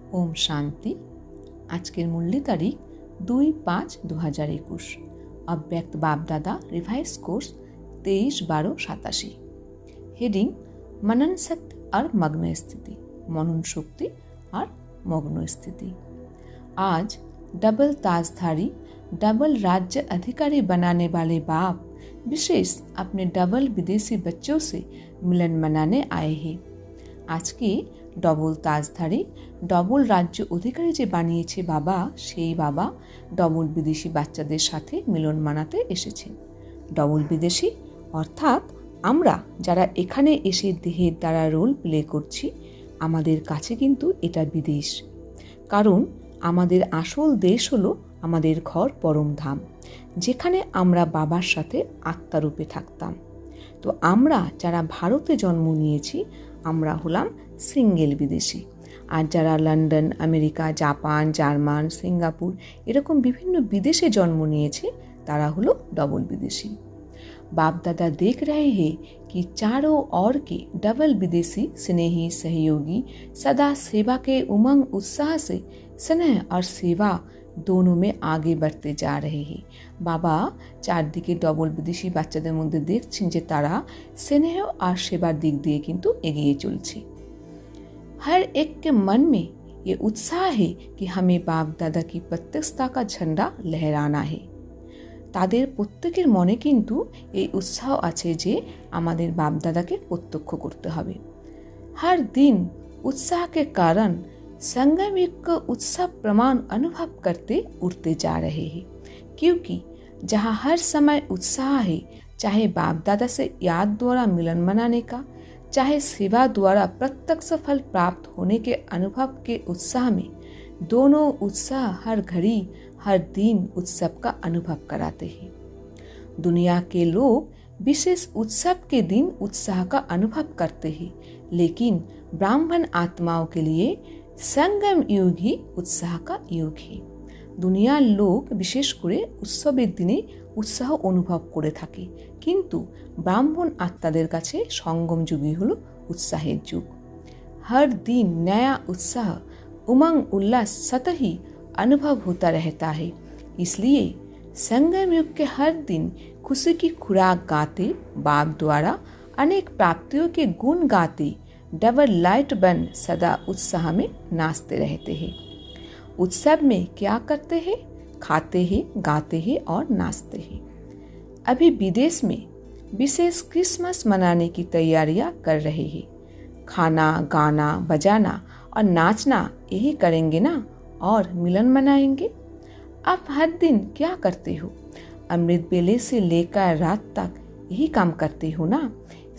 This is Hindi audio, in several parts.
ओम शांति। আজকের মূল্য তারিখ 2/5/2021। अव्यक्त बाप दादा रिवाइज कोर्स 23/12/87। हेडिंग मनन शक्ति और मग्न स्थिति, मनन शक्ति और मग्न स्थिति। आज डबल ताजधारी, डबल राज्य अधिकारी बनाने वाले बाप विशेष अपने डबल विदेशी बच्चों से मिलन मनाने आए हैं। आज की ডবল তাজধারী, ডবল রাজ্য অধিকারী যে বানিয়েছে বাবা, সেই বাবা ডবল বিদেশি বাচ্চাদের সাথে মিলন মানাতে এসেছেন। ডবল বিদেশি অর্থাৎ আমরা যারা এখানে এসে দেহের দ্বারা রোল প্লে করছি, আমাদের কাছে কিন্তু এটা বিদেশ। কারণ আমাদের আসল দেশ হলো আমাদের ঘর পরমধাম, যেখানে আমরা বাবার সাথে আত্মারূপে থাকতাম। তো আমরা যারা ভারতে জন্ম নিয়েছি, আমরা হলাম সিঙ্গেল বিদেশি। আর যারা London, America, Japan, German, Singapore এরকম বিভিন্ন বিদেশে জন্ম নিয়েছে, তারা হলো डबल विदेशी। बाप दादा देख रहे हैं कि चारों ओर के डबल विदेशी स्नेही सहयोगी सदा सेवा के उमंग उत्साह से स्नेह और सेवा दोनों में आगे बढ़ते जा रहे हैं। बाबा চারদিকে ডবল বিদেশি বাচ্চাদের মধ্যে দেখছেন যে তারা স্নেহ আর সেবার দিক দিয়ে কিন্তু এগিয়ে চলছে। हर एक के मन में ये उत्साह है कि हमें बाप दादा की प्रत्यक्षता का झंडा लहराना है। তাদের প্রত্যেকের মনে কিন্তু এই উৎসাহ আছে যে আমাদের বাপ দাদাকে প্রত্যক্ষ করতে হবে। हर दिन उत्साह के कारण संगम युग का उत्साह प्रमाण अनुभव करते उठते जा रहे हैं, क्योंकि जहाँ हर समय उत्साह है, चाहे बाप दादा से याद द्वारा मिलन मनाने का, चाहे सेवा द्वारा प्रत्यक्ष फल प्राप्त होने के अनुभव के उत्साह में, दोनों उत्साह हर घड़ी हर दिन उत्सव का अनुभव कराते हैं। दुनिया के लोग विशेष उत्सव के दिन उत्साह का अनुभव करते हैं, लेकिन ब्राह्मण आत्माओं के लिए संगम युग ही उत्साह का युग है। দুনিয়ার লোক বিশেষ করে উৎসবের দিনে উৎসাহ অনুভব করে থাকে, কিন্তু ব্রাহ্মণ আত্মাদের কাছে সঙ্গম যুগই হলো উৎসাহের যুগ। हर दिन नया उत्साह, उमंग, उल्लास सतत ही अनुभव होता रहता है। इसलिए संगम युग के हर दिन खुशी की खुराक गाते, बाप द्वारा अनेक प्राप्तियों के गुण गाते, डबल लाइट बन सदा उत्साह में नाचते रहते हैं। उत्सव में क्या करते हैं? खाते हैं, गाते हैं और नाचते हैं। अभी विदेश में विशेष क्रिसमस मनाने की तैयारियां कर रहे हैं। खाना, गाना, बजाना और नाचना यही करेंगे ना, और मिलन मनाएंगे। आप हर दिन क्या करते हो? अमृत बेले से लेकर रात तक यही काम करते हो ना।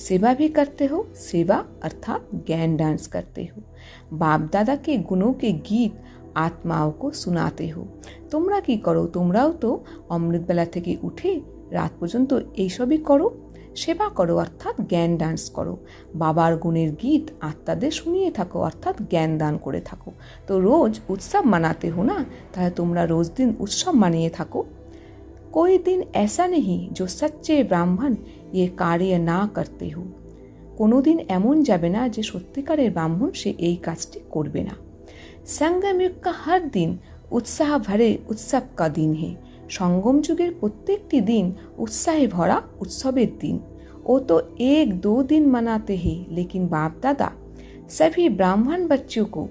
सेवा भी करते हो, सेवा अर्थात ज्ञान डांस करते हो। बाप दादा के गुणों के गीत आत्माओं को सुनाते हो। তোমরা কি করো? তোমরাও তো অমৃত বেলা থেকে উঠে রাত পর্যন্ত এইসবই করো, সেবা করো অর্থাৎ জ্ঞান ডান্স করো, বাবার গুণের গীত আত্মাদের শুনিয়ে থাকো অর্থাৎ জ্ঞান দান করে থাকো। তো রোজ উৎসব মানাতে हो না, তাহলে তোমরা রোজ দিন উৎসব মানিয়ে থাকো। कोई दिन ऐसा नहीं जो सच्चे ब्राह्मण ये कार्य ना करते हो। কোনো দিন এমন যাবে না যে সত্যিকারের ব্রাহ্মণ সে এই কাজটি করবে না। संगम युग का हर दिन उत्साह भरे उत्सव का दिन है। संगम যুগের প্রত্যেকটি দিন উৎসাহে ভরা উৎসবের দিন। वो तो 1-2 दिन मनाते हैं, लेकिन बाप दादा सभी ब्राह्मण बच्चों को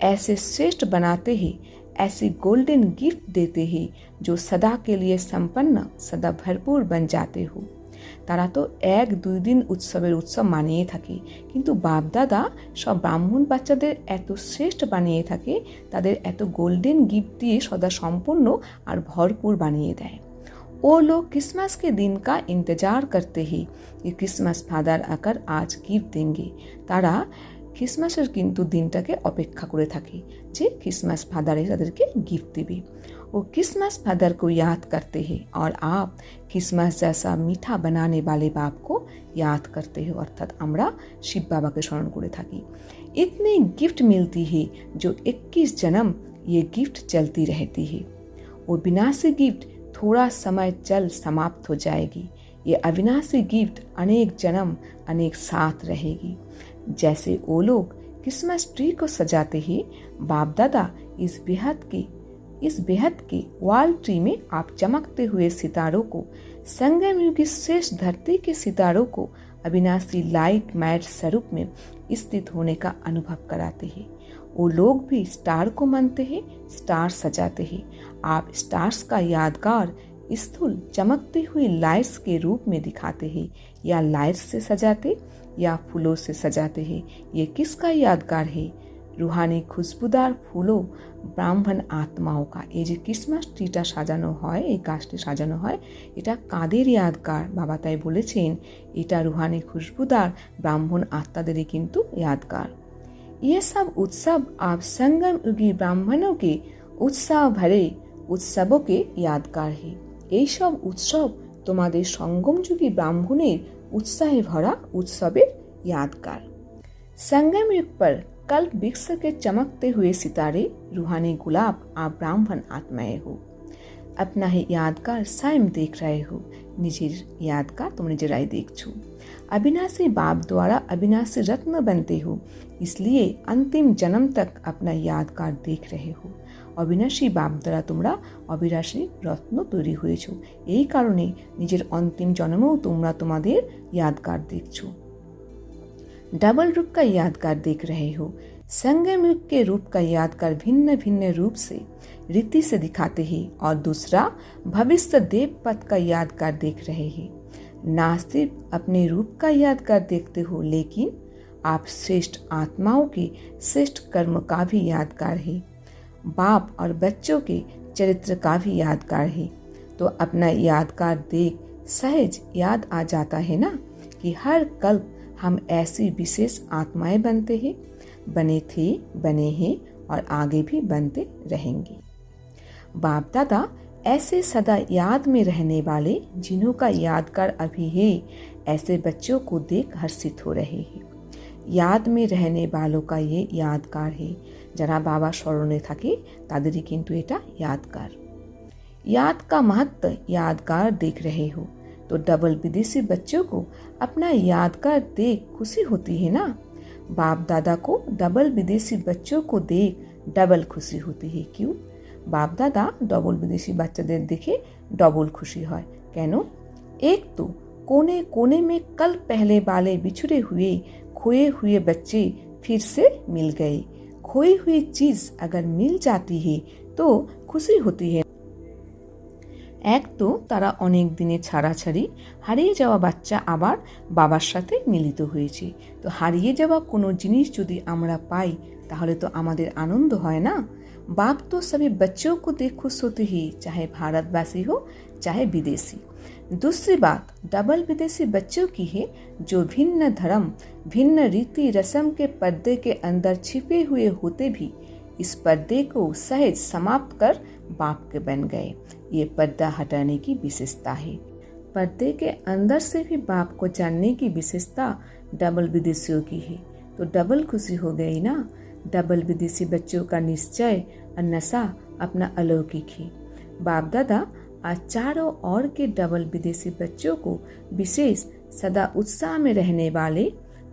ऐसे श्रेष्ठ बनाते हैं, ऐसी गोल्डन गिफ्ट देते हैं जो सदा के लिए संपन्न, सदा भरपूर बन जाते हो। তারা তো 1-2 দিন উৎসবের উৎসব মানিয়ে থাকে, কিন্তু বাপ দাদা সব ব্রাহ্মণ বাচ্চাদের এত শ্রেষ্ঠ বানিয়ে থাকে, তাদের এত গোল্ডেন গিফট দিয়ে সদা সম্পন্ন আর ভরপুর বানিয়ে দেয়। ও লোক क्रिसमस के दिन का इंतजार करते हैं कि क्रिसमस फादर आकर आज गिफ्ट देंगे। তারা ক্রিসমাসের কিন্তু দিনটাকে অপেক্ষা করে থাকে যে क्रिसमस फादर তাদেরকে গিফট দেবে। वो क्रिसमस फादर को याद करते हैं और आप क्रिसमस जैसा मीठा बनाने वाले बाप को याद करते हो, अर्थात আমরা শিব বাবাকে স্মরণ করে থাকি। इतनी गिफ्ट मिलती है जो 21 जन्म ये गिफ्ट चलती रहती है। वो विनाशी गिफ्ट थोड़ा समय चल समाप्त हो जाएगी। ये अविनाशी गिफ्ट अनेक जन्म अनेक साथ रहेगी। जैसे वो लोग क्रिसमस ट्री को सजाते ही बाप दादा इस बेहद के वाल ट्री में आप चमकते हुए सितारों को, संगम युग की शेष धरती के सितारों को अविनाशी लाइट मैट स्वरूप में स्थित होने का अनुभव कराते हैं। वो लोग भी स्टार को मानते हैं, स्टार सजाते हैं। आप स्टार्स का यादगार स्थूल चमकती हुई लाइट्स के रूप में दिखाते हैं, या लाइट्स से सजाते या फूलों से सजाते हैं। ये किसका यादगार है? रूहानी खुशबूदार फूलों ব্রাহ্মণ আত্মাও কা। এই যে ক্রিসমাস ট্রিটা সাজানো হয়, এই গাছটি সাজানো হয়, এটা কাদের यादगार? বাবা তাই বলেছেন এটা रूहानी खुशबूदार ब्राह्मण आत्माদেরই কিন্তু यादगार। ये सब उत्सव आप संगम युगी ब्राह्मणों के उत्साह भरे उत्सवों के यादगार है। এই সব উৎসব তোমাদের সঙ্গমযুগী ব্রাহ্মণের उत्साहे भरा उत्सवेर यादगार। संगम युग पर कल्प वृक्ष के चमकते हुए सितारे रूहानी गुलाब आप ब्राह्मण आत्माएं हो। अपना ही यादगार स्वयं देख रहे हो। निजेर यादगार तुम निजेराई देखछो। अविनाशी बाप द्वारा अविनाशी रत्न बनते हो, इसलिए अंतिम जन्म तक अपना यादगार देख रहे हो। अविनाशी बाप द्वारा তোমরা অবিনাশী রত্ন তৈরি হয়েছো, এই কারণে নিজের অন্তিম জন্মেও তোমরা তোমাদের यादगार देखছো। डबल रूप का यादगार देख रहे हो। संगम युग के रूप का यादगार भिन्न भिन्न रूप से रीति से दिखाते हैं, और दूसरा भविष्य देव पथ का यादगार देख रहे हैं। ना सिर्फ अपने रूप का यादगार देखते हो, लेकिन आप श्रेष्ठ आत्माओं के श्रेष्ठ कर्म का भी यादगार है। बाप और बच्चों के चरित्र का भी यादगार है। तो अपना यादगार देख सहज याद आ जाता है ना कि हर कल्प हम ऐसी विशेष आत्माएं बनते हैं, बने थे, बने हैं और आगे भी बनते रहेंगे। बाप दादा ऐसे सदा याद में रहने वाले, जिन्हों का यादगार अभी है, ऐसे बच्चों को देख हर्षित हो रहे हैं। याद में रहने वालों का ये यादगार है। যারা বাবা স্মরণে থাকে তাদেরই কিন্তু এটা यादगार। याद का महत्व यादगार देख रहे हो, तो डबल विदेशी बच्चों को अपना यादगार देख खुशी होती है ना। बाप दादा को डबल विदेशी बच्चों को देख डबल खुशी होती है। क्यों? बाप दादा डबल विदेशी বাচ্চাদের দেখে डबल खुशी হয় কেন? एक तो कोने कोने में कल पहले वाले बिछड़े हुए खोए हुए बच्चे फिर से मिल गए। खोई हुई चीज अगर मिल जाती है तो खुशी होती है। এক তো তারা অনেক দিনে ছাড়াছাড়ি হারিয়ে যাওয়া বাচ্চা আবার বাবার সাথে মিলিত হয়েছে। তো হারিয়ে যাওয়া কোনো জিনিস যদি আমরা পাই তাহলে তো আমাদের আনন্দ হয় না। बाप तो सभी बच्चों को देख खुश होते ही, चाहे भारतवासी हो चाहे विदेशी। दूसरी बात डबल विदेशी बच्चों की है, जो भिन्न धर्म भिन्न रीति रस्म के पर्दे के अंदर छिपे हुए होते भी इस पर्दे को सहज समाप्त कर बाप के बन गए। ये पर्दा हटाने की विशेषता है। पर्दे के अंदर से भी बाप को जानने की विशेषता डबल विदेशियों की है। तो डबल खुशी हो गई ना। डबल विदेशी बच्चों का निश्चय और नशा अपना अलौकिक है। बाप दादा आज चारों ओर के डबल विदेशी बच्चों को विशेष सदा उत्साह में रहने वाले,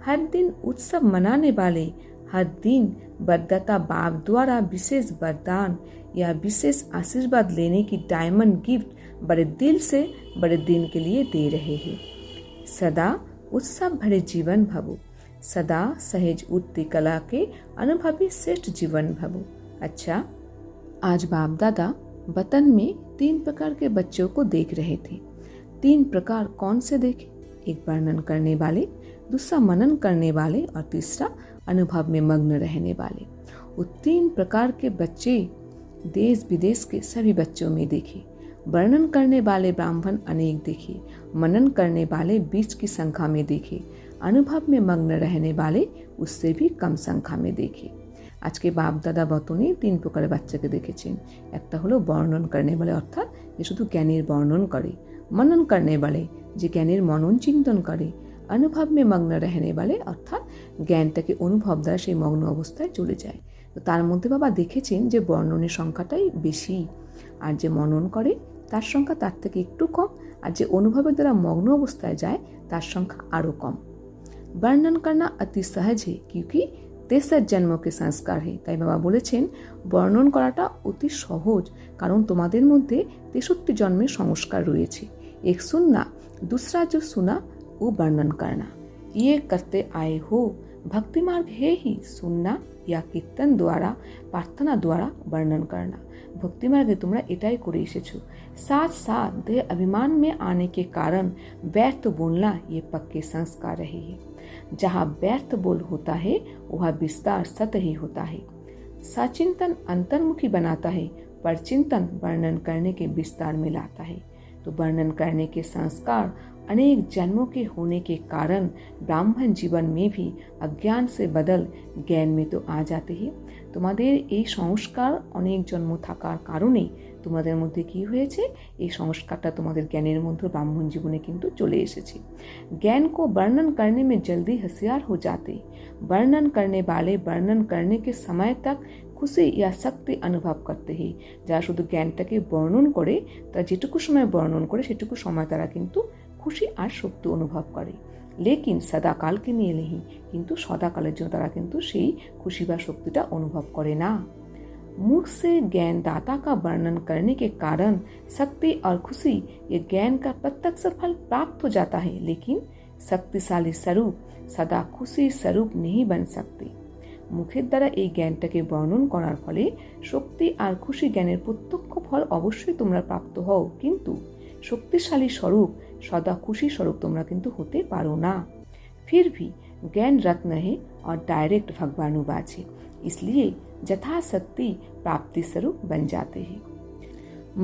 हर दिन उत्सव मनाने वाले, हर दिन वरदाता बाप द्वारा विशेष वरदान या विशेष आशीर्वाद लेने की डायमंड गिफ्ट बड़े दिल से बड़े दिन के लिए दे रहे हैं। सदा उत्सव भरे जीवन भवो, सदा सहज उठती कला के अनुभवी श्रेष्ठ जीवन भवो। अच्छा, आज बाप दादा वतन में 3 प्रकार के बच्चों को देख रहे थे। 3 प्रकार कौन से देखे? एक वर्णन करने वाले, दूसरा मनन करने वाले और तीसरा अनुभव में मग्न रहने वाले। वो 3 प्रकार के बच्चे देश विदेश के सभी बच्चों में देखे। वर्णन करने वाले ब्राह्मण अनेक देखे, मनन करने वाले 20 की संख्या में देखे, अनुभव में मग्न रहने वाले उससे भी कम संख्या में देखे। আজকে বাপ দাদা বতনে 3 প্রকারের বাচ্চাকে দেখেছেন। একটা হলো বর্ণন করনে वाले, অর্থাৎ যে শুধু জ্ঞানের বর্ণন করে। मनन करने वाले, যে জ্ঞানের মনন চিন্তন করে। अनुभव में मग्न रहने वाले, অর্থাৎ জ্ঞানটাকে অনুভব দ্বারা সেই মগ্ন অবস্থায় চলে যায়। তো তার মধ্যে বাবা দেখেছেন যে বর্ণনের সংখ্যাটাই বেশি, আর যে মনন করে তার সংখ্যা তার থেকে একটু কম, আর যে অনুভবের দ্বারা মগ্ন অবস্থায় যায় তার সংখ্যা আরও कम। वर्णन करना अति सहज है, क्योंकि 63 जन्मों के संस्कार है। তাই বাবা বলেছেন বর্ণন করাটা অতি সহজ, কারণ তোমাদের মধ্যে 63 জন্মের সংস্কার রয়েছে। एक सुनना, दूसरा जो सुना वो वर्णन करना। ये करते आए हो। भक्ति मार्ग है ही सुनना या कीर्तन द्वारा, प्रार्थना द्वारा वर्णन करना। भक्ति मार्गे তোমরা এটাই করে এসেছো। साथ साथ देह अभिमान में आने के कारण व्यर्थ बोलना ये पक्के संस्कार रहे हैं। जहाँ व्यर्थ बोल होता है वहाँ विस्तार सत ही होता है। सचिंतन अंतर्मुखी बनाता है, पर चिंतन वर्णन करने के विस्तार में लाता है। तो वर्णन करने के संस्कार अनेक जन्मों के होने के कारण ब्राह्मण जीवन में भी अज्ञान से बदल ज्ञान में तो आ जाते हैं। তোমাদের এই সংস্কার অনেক জন্ম থাকার কারণে তোমাদের মধ্যে কি হয়েছে, এই সংস্কারটা তোমাদের জ্ঞানের মধ্যে ব্রাহ্মণ জীবনে কিন্তু চলে এসেছে। ज्ञान को वर्णन करने में जल्दी होशियार हो जाते। वर्णन करने वाले वर्णन करने के समय तक খুশি ইয়া শক্তি অনুভব করতে হে। যারা শুধু জ্ঞানটাকে বর্ণন করে, তারা যেটুকু সময় বর্ণন করে সেটুকু সময় তারা কিন্তু খুশি আর শক্তি অনুভব করে। লেকিন সদাকালকে নিয়ে নেই, কিন্তু সদাকালের জন্য তারা কিন্তু সেই খুশি বা শক্তিটা অনুভব করে না। मुख से ज्ञान दाता का वर्णन करने के कारण शक्ति और खुशी ये ज्ञान का प्रत्यक्ष फल प्राप्त हो जाता है, लेकिन शक्तिशाली स्वरूप सदा खुशी स्वरूप नहीं बन सकते। মুখের দ্বারা এই জ্ঞানটাকে বর্ণন করার ফলে শক্তি আর খুশি জ্ঞানের প্রত্যক্ষ ফল অবশ্যই তোমরা প্রাপ্ত হও, কিন্তু শক্তিশালী স্বরূপ সদা খুশি স্বরূপ তোমরা কিন্তু হতে পারো না। फिर भी ज्ञान रत्न है और डायरेक्ट भगवानुवाच है, इसलिए यथाशक्ति प्राप्ति स्वरूप बन जाते हैं।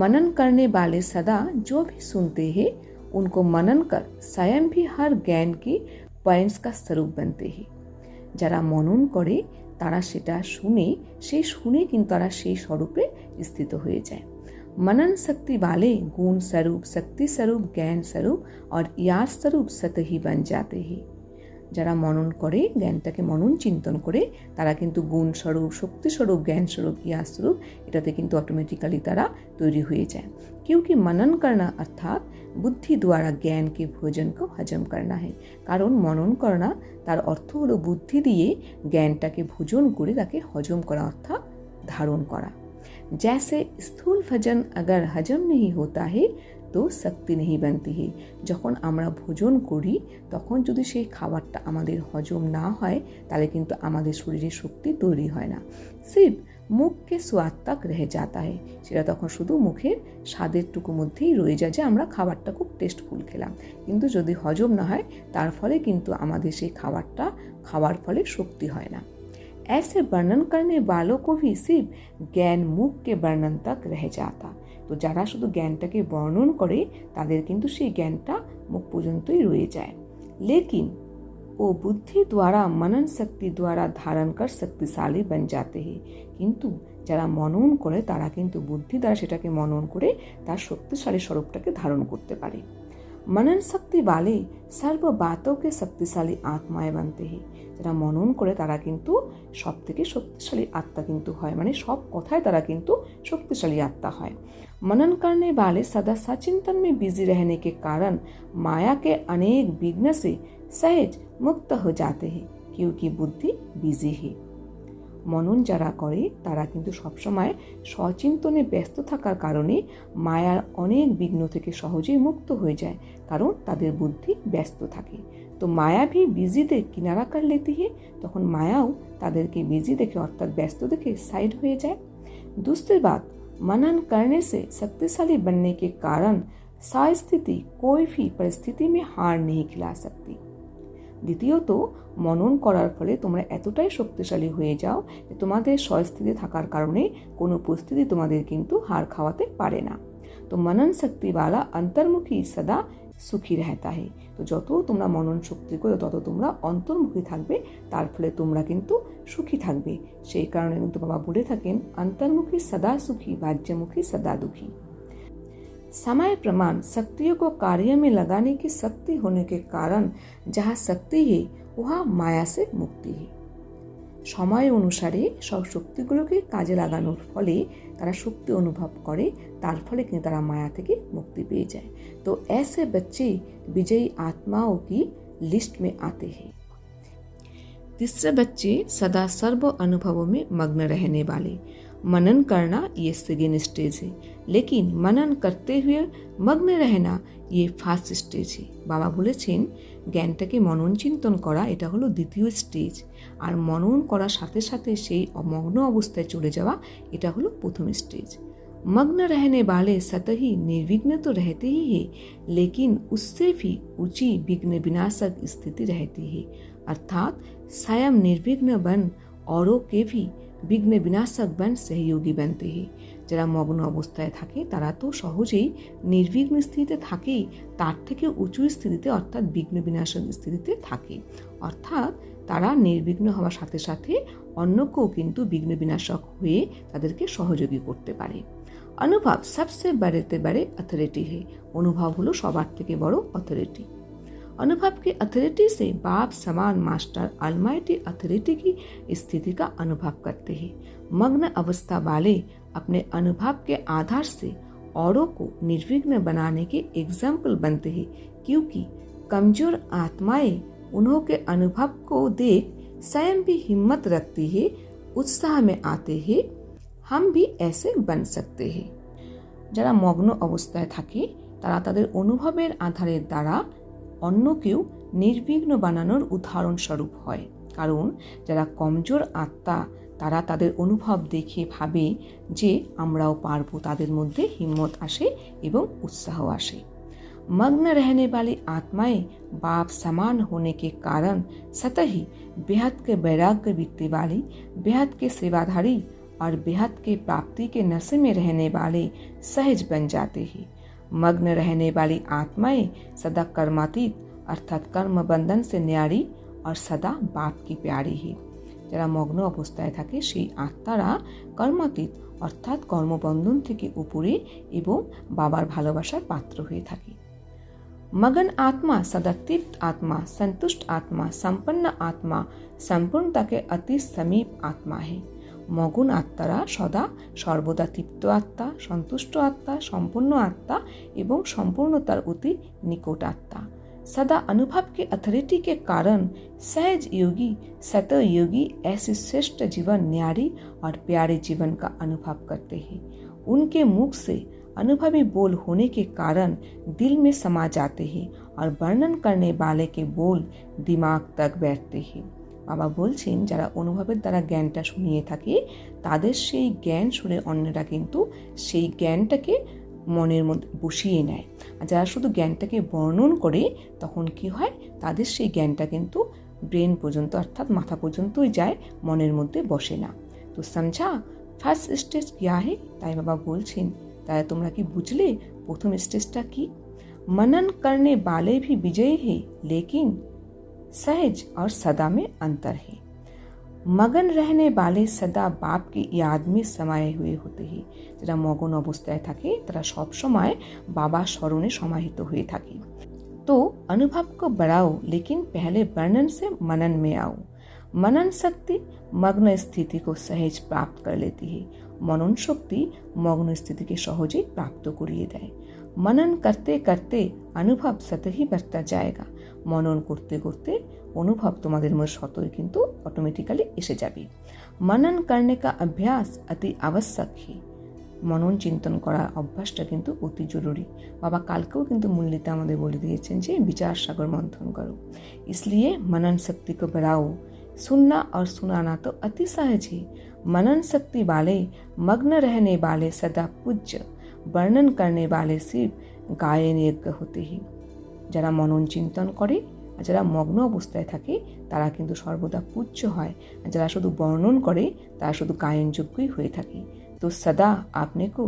मनन करने वाले सदा जो भी सुनते हैं उनको मनन कर स्वयं भी हर ज्ञान के पॉइंट्स का स्वरूप बनते हैं। যারা মনন করে তারা সেটা শুনে, সেই শুনে কিন্তু তারা সেই স্বরূপে স্থিত হয়ে যায়। मनन शक्ति वाले गुण स्वरूप, शक्ति स्वरूप, ज्ञान स्वरूप और याद स्वरूप सत ही बन जाते हैं। যারা মনন করে, জ্ঞানটাকে মনন চিন্তন করে, তারা কিন্তু গুণ স্বরূপ, শক্তি স্বরূপ, জ্ঞান স্বরূপ, ইয়াদ স্বরূপ, এটাতে কিন্তু অটোমেটিক্যালি তারা তৈরি হয়ে যায়। क्योंकि मनन करना अर्थात বুদ্ধি দ্বারা জ্ঞানকে ভোজন को হজম करना है। কারণ মনন করা তার অর্থ হলো বুদ্ধি দিয়ে জ্ঞানটাকে ভোজন করে তাকে হজম করা অর্থাৎ ধারণ করা। जैसे स्थूल भोजन अगर हजम नहीं होता है তো শক্তি नहीं बनती है। যখন আমরা ভোজন করি তখন যদি সেই খাবারটা আমাদের হজম না হয় তাহলে কিন্তু আমাদের শরীরে শক্তি তৈরি হয় না। সির্ফ মুখকে স্বাদ তক রয়ে যাতা है, সেটা তখন শুধু মুখের স্বাদের টুকু মধ্যেই রয়ে যায় যে আমরা খাবারটা খুব টেস্টফুল খেলাম, কিন্তু যদি হজম না হয় তার ফলে কিন্তু আমাদের সেই খাবারটা খাওয়ার ফলে শক্তি হয় না। ऐसे वर्णन करने वालों को भी सिर्फ ज्ञान मुख के वर्णन तक रह जाता। তো যারা শুধু জ্ঞানটাকে বর্ণন করে তাদের কিন্তু সেই জ্ঞানটা মুখ পর্যন্তই রয়ে যায়। लेकिन वो बुद्धि द्वारा मनन शक्ति द्वारा धारण कर शक्तिशाली बन जाते हैं। কিন্তু যারা মনন করে তারা কিন্তু বুদ্ধি দ্বারা সেটাকে মনন করে তার শক্তিশালী স্বরূপটাকে ধারণ করতে পারে। मनन शक्ति वाले सर्व बातों के शक्तिशाली आत्माएं बनते हैं। যারা মনন করে তারা কিন্তু সব থেকে শক্তিশালী আত্মা কিন্তু হয়, মানে সব কথায় তারা কিন্তু শক্তিশালী আত্মা হয়। मनन करने वाले सदा सचिंतन में बिजी रहने के कारण माया के अनेक विघ्न से सहज मुक्त हो जाते हैं, क्योंकि बुद्धि बिजी है। মনন যারা করে তারা কিন্তু সবসময় সচিন্তনে ব্যস্ত থাকার কারণে মায়ার অনেক বিঘ্ন থেকে সহজেই মুক্ত হয়ে যায়, কারণ তাদের বুদ্ধি ব্যস্ত থাকে। তো মায়া ভি বিজি কিনারা কর লেতি হে, তখন মায়াও তাদেরকে বিজি দেখে অর্থাৎ ব্যস্ত দেখে সাইড হয়ে যায়। दूसरी बात, मनन करने से शक्तिशाली बनने के कारण स्थिति कोई भी परिस्थिति में हार नहीं खिला सकती। দ্বিতীয়ত, মনন করার ফলে তোমরা এতটাই শক্তিশালী হয়ে যাও যে তোমাদের স্বস্থিতি থাকার কারণে কোনো পরিস্থিতি তোমাদের কিন্তু হার খাওয়াতে পারে না। তো মনন শক্তিওয়ালা অন্তর্মুখী সদা সুখী रहता है। তো যত তোমরা মনন শক্তি করো তত তোমরা অন্তর্মুখী থাকবে, তার ফলে তোমরা কিন্তু সুখী থাকবে। সেই কারণে কিন্তু বাবা বলে থাকেন অন্তর্মুখী সদা সুখী, বাহ্যমুখী সদা দুঃখী। समय प्रमाण शक्तियों को कार्य में लगाने की शक्ति होने के कारण जहाँ शक्ति है वहाँ माया से मुक्ति है। সময় অনুসারে সব শক্তিগুলোকে কাজে লাগানোর ফলে তারা শক্তি অনুভব করে, তার ফলে কিন্তু তারা মায়া থেকে মুক্তি পেয়ে যায়। তো ऐसे बच्चे विजयी आत्माओं की लिस्ट में आते हैं। तीसरे बच्चे सदा सर्व अनुभवों में मग्न रहने वाले। मनन करना ये सेकेंड स्टेज है, लेकिन मनन करते हुए मग्न रहना ये फार्स्ट स्टेज है। बाबा বলেছেন জ্ঞানটাকে মনন চিন্তন করা এটা হলো দ্বিতীয় স্টেজ, আর মনন করার সাথে সাথে সেই মগ্ন অবস্থায় চলে যাওয়া এটা হলো প্রথম স্টেজ। मग्न रहने वाले सतही निर्विघ्न तो रहते ही है, लेकिन उससे भी ऊंची विघ्न विनाशक स्थिति रहती है, अर्थात स्वयं निर्विघ्न बन औरों के भी বিঘ্ন বিনাশক বন সহযোগী बनते हैं। যারা মগ্ন অবস্থায় থাকে তারা তো সহজেই নির্বিঘ্ন স্থিতিতে থাকেই, তার থেকে উঁচু স্থিতিতে অর্থাৎ বিঘ্ন বিনাশক স্থিতিতে থাকে। অর্থাৎ তারা নির্বিঘ্ন হওয়ার সাথে সাথে অন্যকেও কিন্তু বিঘ্ন বিনাশক হয়ে তাদেরকে সহযোগী করতে পারে। অনুভব সবচেয়ে বড়তে বড়ে অথরিটি है। অনুভব হলো সবার থেকে বড় অথরিটি। अनुभव की अथॉरिटी से बाप समान मास्टर अलमाइटी अथॉरिटी की स्थिति का अनुभव करते हैं। मग्न अवस्था वाले अपने अनुभव के आधार से औरों को निर्विघ्न बनाने के एग्जाम्पल बनते हैं, क्योंकि कमजोर आत्माएं उन्हों के अनुभव को देख स्वयं भी हिम्मत रखती है, उत्साह में आते हैं, हम भी ऐसे बन सकते हैं। যারা মগ্ন অবস্থায় থাকে তারা তাদের অনুভবের আধারের দ্বারা অন্যকেও নির্বিঘ্ন বানানোর উদাহরণস্বরূপ হয়। কারণ যারা কমজোর আত্মা তারা তাদের অনুভব দেখে ভাবে যে আমরাও পারবো, তাদের মধ্যে হিম্মত আসে এবং উৎসাহ আসে। मग्न रहने वाली आत्माएं बाप समान होने के कारण सतही बेहद के वैराग्य वित्ती वाली, बेहद के सेवाधारी और बेहद के प्राप्ति के नशे में रहने वाले सहज बन जाते हैं। मग्न रहने वाली आत्माएं सदा कर्मातीत अर्थात कर्म बंधन से न्यारी और सदा बाप की प्यारी है। যারা মগ্ন অবস্থায় থাকে সেই আত্মারা কর্মাতীত অর্থাৎ কর্মবন্ধন থেকে উপরে এবং বাবার ভালোবাসার পাত্র হয়ে থাকে। मगन आत्मा सदा तृप्त आत्मा, संतुष्ट आत्मा, संपन्न आत्मा, संपूर्णता के अति समीप आत्मा है। মগন আত্মারা সদা সর্বদা তৃপ্ত আত্মা, সন্তুষ্ট আত্মা, সম্পূর্ণ আত্মা এবং সম্পূর্ণতার অতি নিকট আত্মা। सदा अनुभव के अथॉरिटी के कारण सहज योगी सत योगी ऐसे श्रेष्ठ जीवन न्यारी और प्यारे जीवन का अनुभव करते हैं। उनके मुख से अनुभवी बोल होने के कारण दिल में समा जाते हैं और वर्णन करने वाले के बोल दिमाग तक बैठते हैं। বাবা বলছেন যারা অনুভবের দ্বারা জ্ঞানটা শুনিয়ে থাকে তাদের সেই জ্ঞান শুনে অন্যরা কিন্তু সেই জ্ঞানটাকে মনের মধ্যে বসিয়ে নেয়। আর যারা শুধু জ্ঞানটাকে বর্ণন করে তখন কি হয়, তাদের সেই জ্ঞানটা কিন্তু ব্রেন পর্যন্ত অর্থাৎ মাথা পর্যন্তই যায়, মনের মধ্যে বসে না। তো সমঝা ফার্স্ট স্টেজ কিয়া হে, তাই বাবা বলছেন তাই তোমরা কি বুঝলে প্রথম স্টেজটা কি? मनन करने वाले भी विजयी है, लेकिन सहज और सदा में अंतर है। मगन रहने वाले सदा बाप की याद में समाये हुए होते हैं। যারা মগন অবস্থায় থাকে তারা সব সময় বাবার স্মরণে সমাহিত হয়ে থাকে। तो अनुभव को बढ़ाओ, लेकिन पहले वर्णन से मनन में आओ। मनन शक्ति मग्न स्थिति को सहज प्राप्त कर लेती है। मनन शक्ति मग्न स्थिति के सहजे प्राप्त करिए देয়। मनन करते करते अनुभव सतही बढ़ता जाएगा। मनन करते करते अनुभव तुम्हारे मध्य स्वतः किंतु ऑटोमेटिकली एसे जाबे। मनन करने का अभ्यास अति आवश्यक है। मनन चिंतन করার অভ্যাসটা কিন্তু অতি জরুরি। বাবা কালকেও কিন্তু মূলনীতি আমাদের বলে দিয়েছেন যে বিচার সাগর मंथन करो, इसलिए मनन शक्ति को बढ़ाओ। सुनना और सुनाना तो अति सहज है। मनन शक्ति वाले मग्न रहने वाले सदा पूज्य, वर्णन करने वाले सिर्फ गायन यज्ञ होते हैं। যারা মনন চিন্তন করে আর যারা মগ্ন অবস্থায় থাকে তারা কিন্তু সর্বদা পূজ্য হয়, আর যারা শুধু বর্ণন করে তারা শুধু গায়নযোগ্যই হয়ে থাকে। তো সদা আপনি কো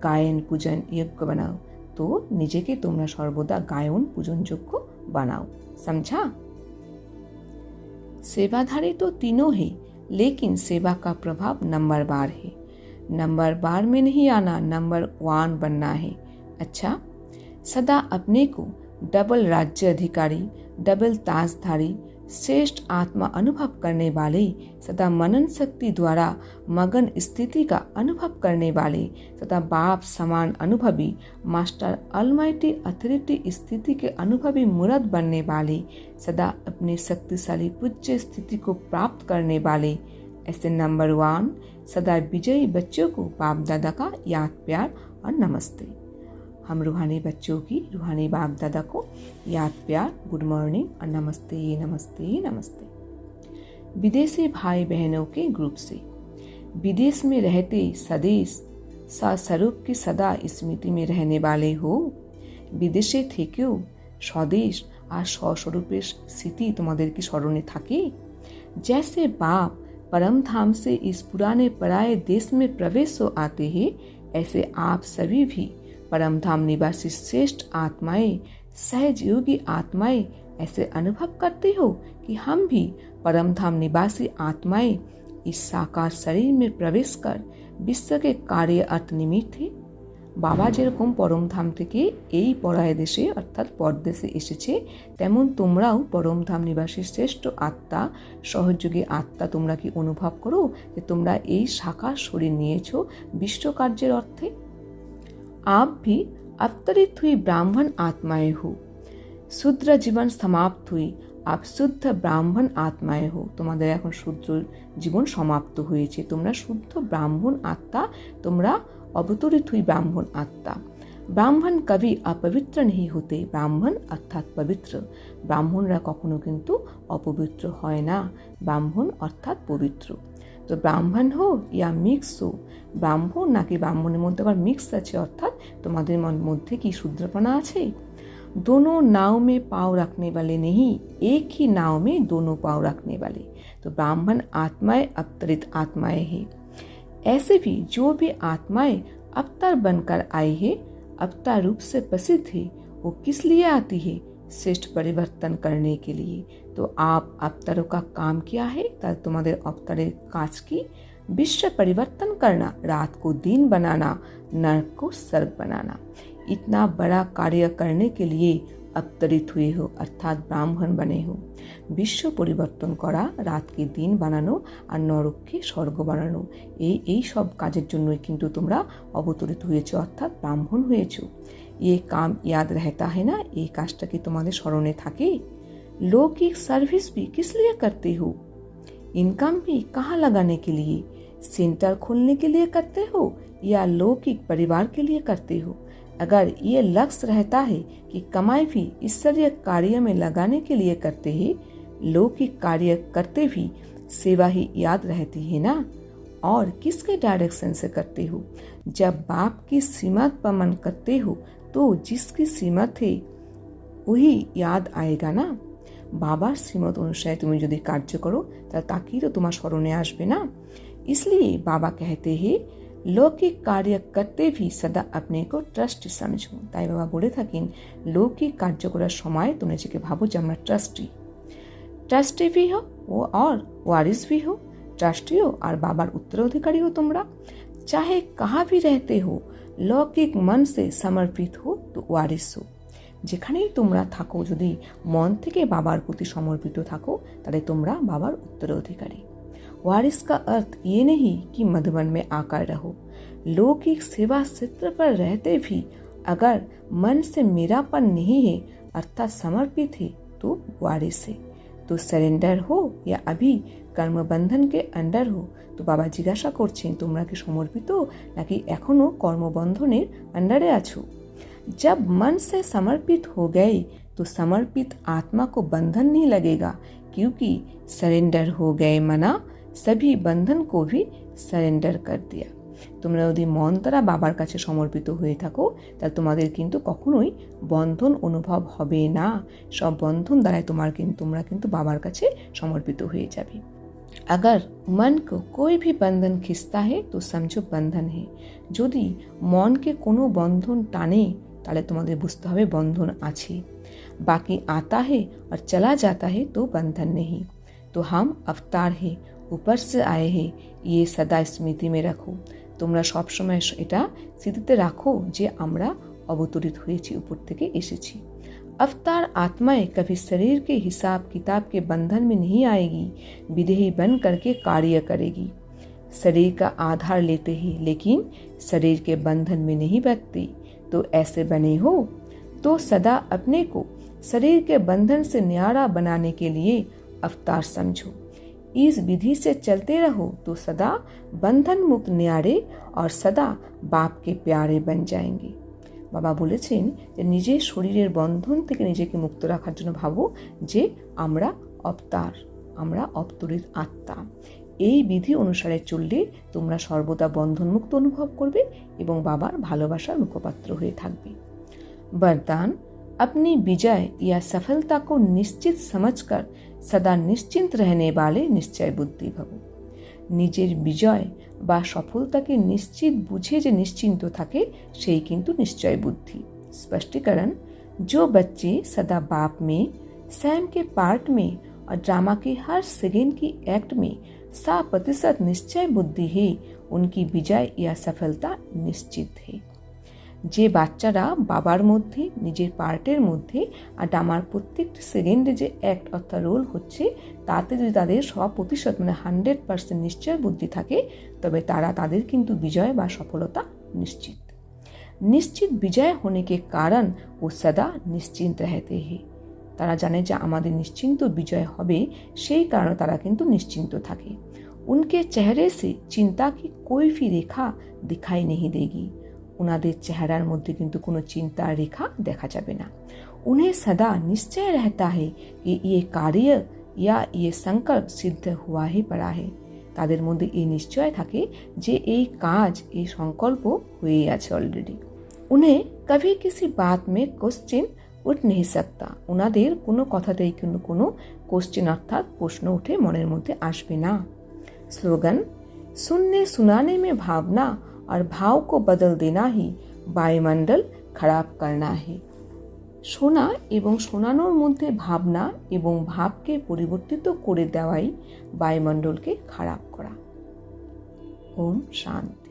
গায়ন পূজন यज्ञ বানাও। তো নিজেকে তোমরা সর্বদা গায়ন পূজনযোগ্য বানাও। समझा? सेवाधारी तो तीनों है, लेकिन सेवा का प्रभाव नंबरवार है। नंबरवार में नहीं आना, नंबर 1 बनना है। अच्छा, सदा अपने को डबल राज्य अधिकारी, डबल ताजधारी, श्रेष्ठ आत्मा अनुभव करने वाले, सदा मनन शक्ति द्वारा मगन स्थिति का अनुभव करने वाले, सदा बाप समान अनुभवी, मास्टर अलमाइटी अथॉरिटी स्थिति के अनुभवी मुराद बनने वाले, सदा अपने शक्तिशाली पूज्य स्थिति को प्राप्त करने वाले, ऐसे नंबर 1 सदा विजयी बच्चों को बाप दादा का याद प्यार और नमस्ते। हम रूहानी बच्चों की रूहानी बाप दादा को याद प्यार, गुड मॉर्निंग और नमस्ते नमस्ते नमस्ते। विदेशी भाई बहनों के ग्रुप से, विदेश में रहते सदेश स्वरूप की सदा स्मृति में रहने वाले हो। বিদেশে থেকেও স্বদেশ আর স্বস্বরূপের স্মৃতি তোমাদের কি স্মরণে থাকে? जैसे बाप परम धाम से इस पुराने पराये देश में प्रवेश हो आते हैं, ऐसे आप सभी भी परम धाम निवासी श्रेष्ठ आत्माएं, सहजयोगी आत्माएं ऐसे अनुभव करते हो कि हम भी परम धाम निवासी आत्माएं इस साकार शरीर में प्रवेश कर विश्व के कार्य अर्थ निमित्त थे। বাবা যেরকম পরম ধাম থেকে এই পরায় দেশে অর্থাৎ পরদেশে এসেছে, তেমন তোমরাও পরম ধাম নিবাসী শ্রেষ্ঠ আত্মা, সহযোগী আত্মা। তোমরা কি অনুভব করো যে তোমরা এই সাকার শরীর নিয়েছ বিশ্বকার্যের অর্থে? आप भी अवतरित हुई ब्राह्मण आत्माएं हो। शूद्र जीवन समाप्त हुई, आप शुद्ध ब्राह्मण आत्माएं हो। তোমাদের এখন শূদ্র জীবন সমাপ্ত হয়েছে, তোমরা শুদ্ধ ব্রাহ্মণ আত্মা, তোমরা अवतरित हुई ब्राह्मण आत्मा। ब्राह्मण कभी अपवित्र नहीं होते। ब्राह्मण अर्थात पवित्र, ब्राह्मणरा कखनो किन्तु अपवित्र হয় না। ब्राह्मण अर्थात पवित्र। तो ब्राह्मण हो या मिक्स हो, ব্রাহ্মণ নাকি ব্রাহ্মণের মধ্যে আবার মিক্স আছে, অর্থাৎ তোমাদের মধ্যে কি শূদ্রপনা আছে? दोनों नाव में पाँव रखने वाले नहीं, एक ही नाव में दोनों पाँव रखने वाले। तो ब्राह्मण आत्माएं अवतरित आत्माएं हैं। ऐसे भी जो भी आत्माएं अवतार बनकर आई है, अवतार रूप से प्रसिद्ध है, वो किस लिए आती है? श्रेष्ठ परिवर्तन करने के लिए। तो आप अवतारों का काम क्या है? तुम्हारे अवतारेर काज की विश्व परिवर्तन करना, रात को दिन बनाना, नर्क को स्वर्ग बनाना। इतना बड़ा कार्य करने के लिए अवतरित हुए हो, अर्थात ब्राह्मण बने हो। বিশ্ব পরিবর্তন করা, রাতকে দিন বানানো আর নরককে স্বর্গ বানানো, এই সব কাজের জন্যই কিন্তু তোমরা অবতরিত হয়েছো, অর্থাৎ ব্রাহ্মণ হয়েছো। ये काम याद रहता है ना? এই কাজটা কি তোমাদের স্মরণে থাকে? लौकिक सर्विस भी किस लिए करते हो? इनकम भी कहाँ लगाने के लिए? सेंटर खोलने के लिए करते हो या लौकिक परिवार के लिए करते हो? अगर ये लक्ष्य रहता है कि कमाई भी ईश्वरीय कार्य में लगाने के लिए करते हैं, लौकिक कार्य करते भी सेवा ही याद रहती है ना? और किसके डायरेक्शन से करते हो? जब बाप की श्रीमत पर मन करते हो तो जिसकी श्रीमत है वही याद आएगा ना? बाबार श्रीमत अनुसार तुम यदि कार्य करो ताकि तो तुम्हार स्मरणे आसबे ना। इसलिए बाबा कहते हैं लौकिक कार्य करते भी सदा अपने को ट्रस्टी समझो। তাই বাবা বলে থাকেন লৌকিক কার্য করার সময় তুমি নিজেকে ভাবো যে আমরা ट्रस्टी भी हो वो और वारिस भी हो। ट्रस्टी हो और बाबार उत्तराधिकारी हो। তোমরা चाहे कहाँ भी रहते हो, लौकिक मन से समर्पित हो तो वारिस हो। যেখানেই তোমরা থাকো যদি মন থেকে বাবার প্রতি সমর্পিত থাকো তাহলে তোমরা বাবার উত্তরাধিকারী। वारिस का अर्थ ये नहीं कि मधुबन में आकर रहो। लौकिक सेवा क्षेत्र पर रहते भी अगर मन से मेरापन नहीं है अर्थात समर्पित है तो वारिस है। तो सरेंडर हो या अभी कर्म बंधन के अंडर हो। तो बाबा जिज्ञासा করছেন তোমরা কি সমর্পিত নাকি এখনো কর্মবন্ধনের अंडरे আছো? जब मन से समर्पित हो गए तो समर्पित आत्मा को बंधन नहीं लगेगा, क्योंकि सरेंडर हो गए मना सभी बंधन को भी सरेंडर कर दिया। তোমরা যদি মন দ্বারা বাবার কাছে সমর্পিত হয়ে থাকো তাহলে তোমাদের কিন্তু কখনোই বন্ধন অনুভব হবে না। সব বন্ধন দ্বারাই তোমরা কিন্তু বাবার কাছে সমর্পিত হয়ে যাবে। अगर मन को कोई भी बंधन खींचता है तो समझो बंधन है। যদি মনকে কোনো বন্ধন টানে তাহলে তোমাদের বুঝতে হবে বন্ধন আছে। बाकी आता है और चला जाता है तो बंधन नहीं। तो हम अवतार है, ऊपर से आए हैं, ये सदा स्मृति में रखो। তোমরা সবসময় এটা স্মৃতিতে রাখো যে আমরা অবতরিত হয়েছি, উপর থেকে এসেছি। अवतार आत्माएं कभी शरीर के हिसाब किताब के बंधन में नहीं आएगी, विदेही बन करके कार्य करेगी। शरीर का आधार लेते ही लेकिन शरीर के बंधन में नहीं बंधती। तो ऐसे बने हो तो सदा अपने को शरीर के बंधन से न्यारा बनाने के लिए अवतार समझो। इस विधि से चलते रहो तो सदा बंधन मुक्त न्यारे और सदा बाप के प्यारे बन जाएंगे। বাবা বলেছেন যে নিজের শরীরের বন্ধন থেকে নিজেকে মুক্ত রাখার জন্য ভাবো যে আমরা অবতার, আমরা অবতরিত আত্মা। এই বিধি অনুসারে চললে তোমরা সর্বদা বন্ধনমুক্ত অনুভব করবে এবং বাবার ভালোবাসার মুখপাত্র হয়ে থাকবে। वरदान, अपनी विजय या सफलता को निश्चित समझकर सदा निश्चिंत रहने वाले निश्चय बुद्धि भवो। নিজের বিজয় বা সফলতাকে নিশ্চিত বুঝে যে নিশ্চিন্ত থাকে সেই কিন্তু নিশ্চয় বুদ্ধি। स्पष्टीकरण, जो बच्चे सदा बाप में, सैम के पार्ट में और ड्रामा के हर सेकेंड की एक्ट में 100% निश्चय बुद्धि है, उनकी विजय या सफलता निश्चित है। যে বাচ্চারা বাবার মধ্যে, নিজের পার্টের মধ্যে আর ড্রামার প্রত্যেকটি সেকেন্ডে যে অ্যাক্ট অর্থাৎ রোল হচ্ছে তাতে যদি তাদের 100% মানে 100% নিশ্চয় বুদ্ধি থাকে তবে তাদের কিন্তু বিজয় বা সফলতা নিশ্চিত। নিশ্চিত বিজয় होने के कारण वो सदा निश्चिंत रहते हैं। তারা জানে যে আমাদের নিশ্চিন্ত বিজয় হবে, সেই কারণে তারা কিন্তু নিশ্চিন্ত থাকে। उनके चेहरे से चिंता की कोई भी रेखा दिखाई नहीं देगी। उनाদের চেহারার মধ্যে কিন্তু কোনো চিন্তার রেখা দেখা যাবে না। उन्हें सदा निश्चय रहता है कि ये कार्य या ये संकल्प सिद्ध हुआ ही पड़ा है। তাদের মধ্যে এই নিশ্চয় থাকে যে এই কাজ, এই সংকল্প হয়ে আছে অলরেডি। उन्हें कभी किसी बात में क्वेश्चन उठ नहीं सकता। उनाদের কোনো কথাতেই কিন্তু কোনো কোশ্চেন অর্থাৎ প্রশ্ন উঠে মনের মধ্যে আসবে না। স্লোগান, सुनने सुनाने में भावना और भाव को बदल देना ही वायुमंडल खराब करना है। শোনা এবং শোনানোর মধ্যে ভাবনা এবং ভাবকে পরিবর্তিত করে দেওয়াই বায়ুমণ্ডলকে খারাপ করা। ওম শান্তি।